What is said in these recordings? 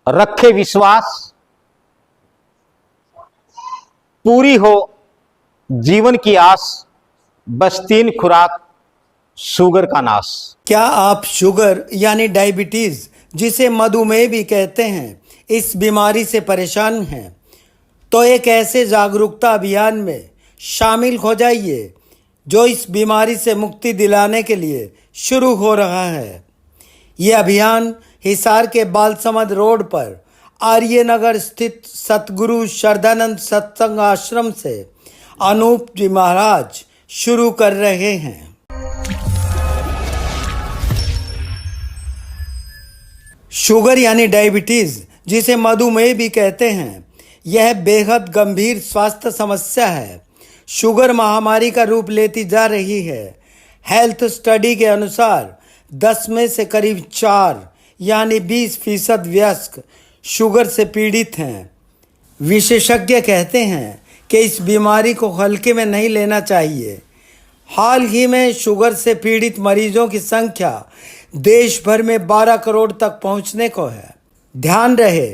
रखे विश्वास, पूरी हो जीवन की आस, बस 3 खुराक, शुगर का नाश। क्या आप शुगर यानी डायबिटीज, जिसे मधुमेह भी कहते हैं, इस बीमारी से परेशान हैं? तो एक ऐसे जागरूकता अभियान में शामिल हो जाइए जो इस बीमारी से मुक्ति दिलाने के लिए शुरू हो रहा है। ये अभियान हिसार के बालसमंद रोड पर आर्यनगर स्थित सतगुरु श्रद्धानंद सत्संग आश्रम से अनूप जी महाराज शुरू कर रहे हैं। शुगर यानी डायबिटीज, जिसे मधुमेह भी कहते हैं, यह बेहद गंभीर स्वास्थ्य समस्या है। शुगर महामारी का रूप लेती जा रही है। हेल्थ स्टडी के अनुसार 10 में से करीब 4 यानी 20% वयस्क शुगर से पीड़ित हैं। विशेषज्ञ कहते हैं कि इस बीमारी को हल्के में नहीं लेना चाहिए। हाल ही में शुगर से पीड़ित मरीजों की संख्या देश भर में 12 करोड़ तक पहुंचने को है। ध्यान रहे,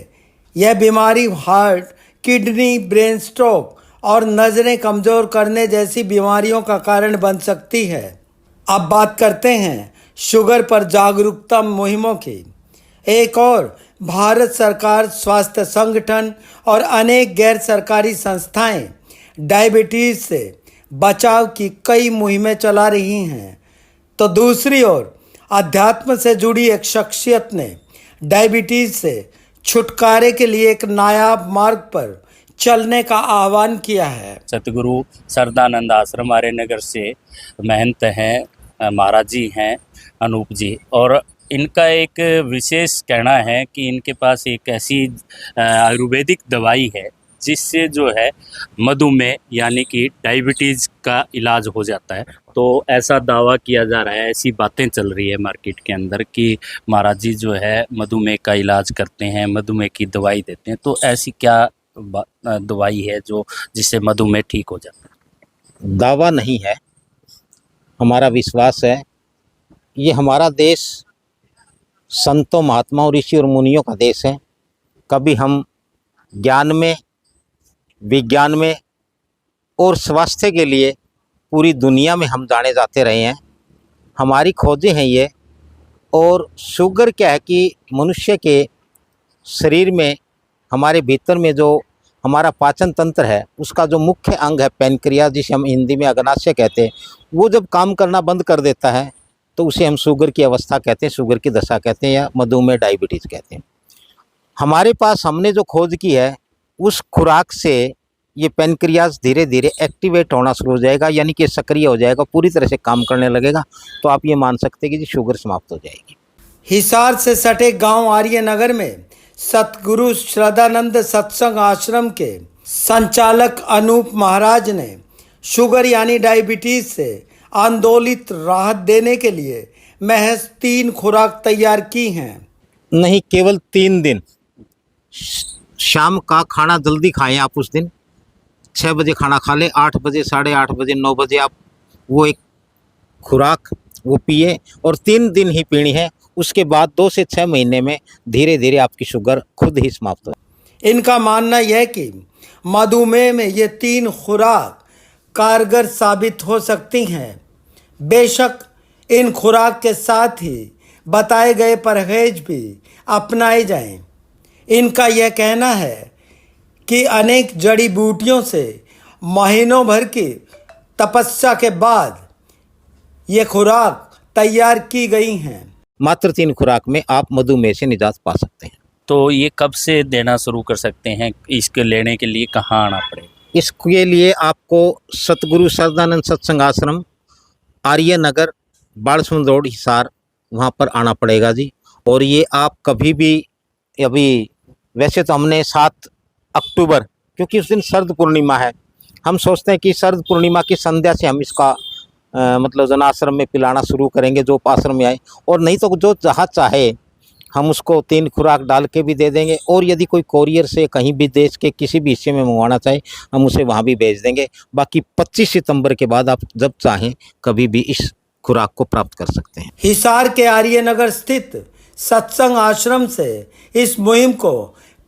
यह बीमारी हार्ट, किडनी, ब्रेन स्ट्रोक और नज़रें कमज़ोर करने जैसी बीमारियों का कारण बन सकती है। अब बात करते हैं शुगर पर जागरूकता मुहिमों की। एक और भारत सरकार, स्वास्थ्य संगठन और अनेक गैर सरकारी संस्थाएं डायबिटीज़ से बचाव की कई मुहिमें चला रही हैं, तो दूसरी ओर अध्यात्म से जुड़ी एक शख्सियत ने डायबिटीज़ से छुटकारे के लिए एक नायाब मार्ग पर चलने का आह्वान किया है। सतगुरु श्रद्धानंद आश्रम आर्यनगर से महंत हैं, महाराज जी हैं अनूप जी, और इनका एक विशेष कहना है कि इनके पास एक ऐसी आयुर्वेदिक दवाई है जिससे जो है मधुमेह यानी कि डायबिटीज़ का इलाज हो जाता है। तो ऐसा दावा किया जा रहा है, ऐसी बातें चल रही है मार्केट के अंदर कि महाराज जी जो है मधुमेह का इलाज करते हैं, मधुमेह की दवाई देते हैं। तो ऐसी क्या दवाई है जो जिससे मधुमेह ठीक हो जाता है? दावा नहीं है, हमारा विश्वास है। ये हमारा देश संतों, महात्माओं, ऋषि और मुनियों का देश है। कभी हम ज्ञान में, विज्ञान में और स्वास्थ्य के लिए पूरी दुनिया में हम जाने जाते रहे हैं। हमारी खोजें हैं ये। और शुगर क्या है कि मनुष्य के शरीर में, हमारे भीतर में जो हमारा पाचन तंत्र है, उसका जो मुख्य अंग है पैनक्रियास, जिसे हम हिंदी में अग्नाशय कहते हैं, वो जब काम करना बंद कर देता है तो उसे हम शुगर की अवस्था कहते हैं, शुगर की दशा कहते हैं, या मधुमेह डायबिटीज़ कहते हैं। हमारे पास हमने जो खोज की है, उस खुराक से ये पैनक्रियास धीरे धीरे एक्टिवेट होना शुरू हो जाएगा, यानी कि सक्रिय हो जाएगा, पूरी तरह से काम करने लगेगा। तो आप ये मान सकते हैं कि शुगर समाप्त हो जाएगी। हिसार से सटे गांव आर्यनगर में सतगुरु श्रद्धानंद सत्संग आश्रम के संचालक अनूप महाराज ने शुगर यानी डायबिटीज से आंदोलित राहत देने के लिए महज 3 खुराक तैयार की हैं। नहीं, केवल 3 दिन। शाम का खाना जल्दी खाएं आप। उस दिन 6 बजे खाना खा लें, 8 बजे, 8:30 बजे, 9 बजे आप वो एक खुराक वो पिए, और 3 दिन ही पीनी है। उसके बाद 2 से 6 महीने में धीरे धीरे आपकी शुगर खुद ही समाप्त हो। इनका मानना यह है कि मधुमेह में ये 3 खुराक कारगर साबित हो सकती हैं। बेशक इन खुराक के साथ ही बताए गए परहेज भी अपनाए जाएं। इनका यह कहना है कि अनेक जड़ी बूटियों से महीनों भर की तपस्या के बाद ये खुराक तैयार की गई हैं। मात्र 3 खुराक में आप मधुमेह से निजात पा सकते हैं। तो ये कब से देना शुरू कर सकते हैं? इसके लेने के लिए कहाँ आना पड़ेगा? इसके लिए आपको सतगुरु श्रद्धानंद सत्संग आश्रम, आर्यनगर, बालसमंद रोड, हिसार, वहाँ पर आना पड़ेगा जी। और ये आप कभी भी, अभी वैसे तो हमने 7 अक्टूबर, क्योंकि उस दिन शरद पूर्णिमा है, हम सोचते हैं कि शरद पूर्णिमा की संध्या से हम इसका मतलब जन आश्रम में पिलाना शुरू करेंगे, जो आश्रम में आए। और नहीं तो जो जहाँ चाहे हम उसको 3 खुराक डाल के भी दे देंगे। और यदि कोई कोरियर से कहीं भी देश के किसी भी हिस्से में मंगवाना चाहे, हम उसे वहाँ भी भेज देंगे। बाकी 25 सितंबर के बाद आप जब चाहें कभी भी इस खुराक को प्राप्त कर सकते हैं। हिसार के आर्यनगर स्थित सत्संग आश्रम से इस मुहिम को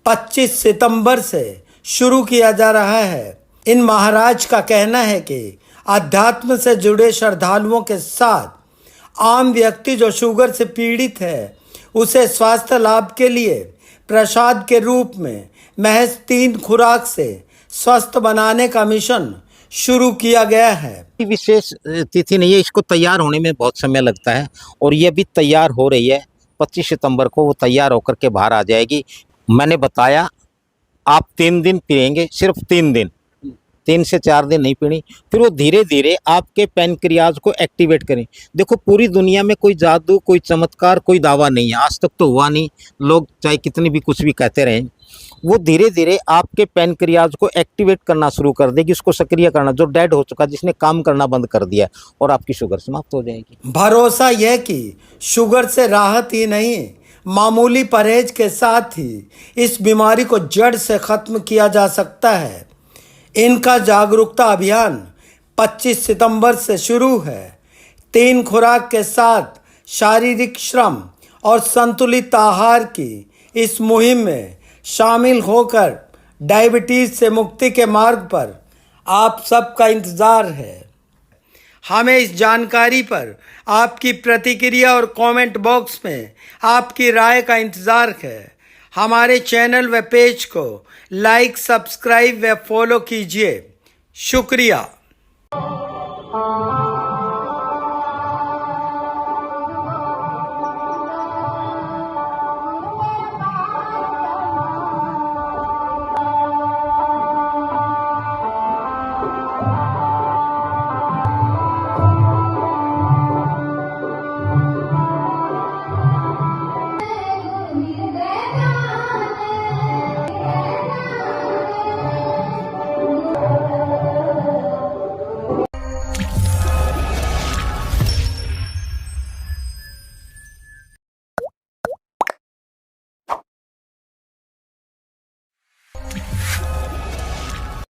25 सितंबर से शुरू किया जा रहा है। इन महाराज का कहना है कि अध्यात्म से जुड़े श्रद्धालुओं के साथ आम व्यक्ति जो शुगर से पीड़ित है उसे स्वास्थ्य लाभ के लिए प्रसाद के रूप में महज 3 खुराक से स्वस्थ बनाने का मिशन शुरू किया गया है। विशेष तिथि नहीं है, इसको तैयार होने में बहुत समय लगता है और ये भी तैयार हो रही है। 25 सितंबर को वो तैयार होकर के बाहर आ जाएगी। मैंने बताया आप 3 दिन पिएंगे, सिर्फ 3 दिन, 3 से 4 दिन नहीं पीनी, फिर वो धीरे धीरे आपके पैनक्रियाज को एक्टिवेट करें। देखो पूरी दुनिया में कोई जादू, कोई चमत्कार, कोई दावा नहीं है, आज तक तो हुआ नहीं। लोग चाहे कितनी भी कुछ भी कहते रहें, वो धीरे धीरे आपके पैनक्रियाज को एक्टिवेट करना शुरू कर देगी, उसको सक्रिय करना, जो डेड हो चुका, जिसने काम करना बंद कर दिया, और आपकी शुगर समाप्त हो जाएगी। भरोसा यह कि शुगर से राहत ही नहीं, मामूली परहेज के साथ ही इस बीमारी को जड़ से खत्म किया जा सकता है। इनका जागरूकता अभियान 25 सितंबर से शुरू है। 3 खुराक के साथ शारीरिक श्रम और संतुलित आहार की इस मुहिम में शामिल होकर डायबिटीज से मुक्ति के मार्ग पर आप सबका इंतज़ार है। हमें इस जानकारी पर आपकी प्रतिक्रिया और कमेंट बॉक्स में आपकी राय का इंतज़ार है। हमारे चैनल व पेज को लाइक, सब्सक्राइब व फॉलो कीजिए। शुक्रिया।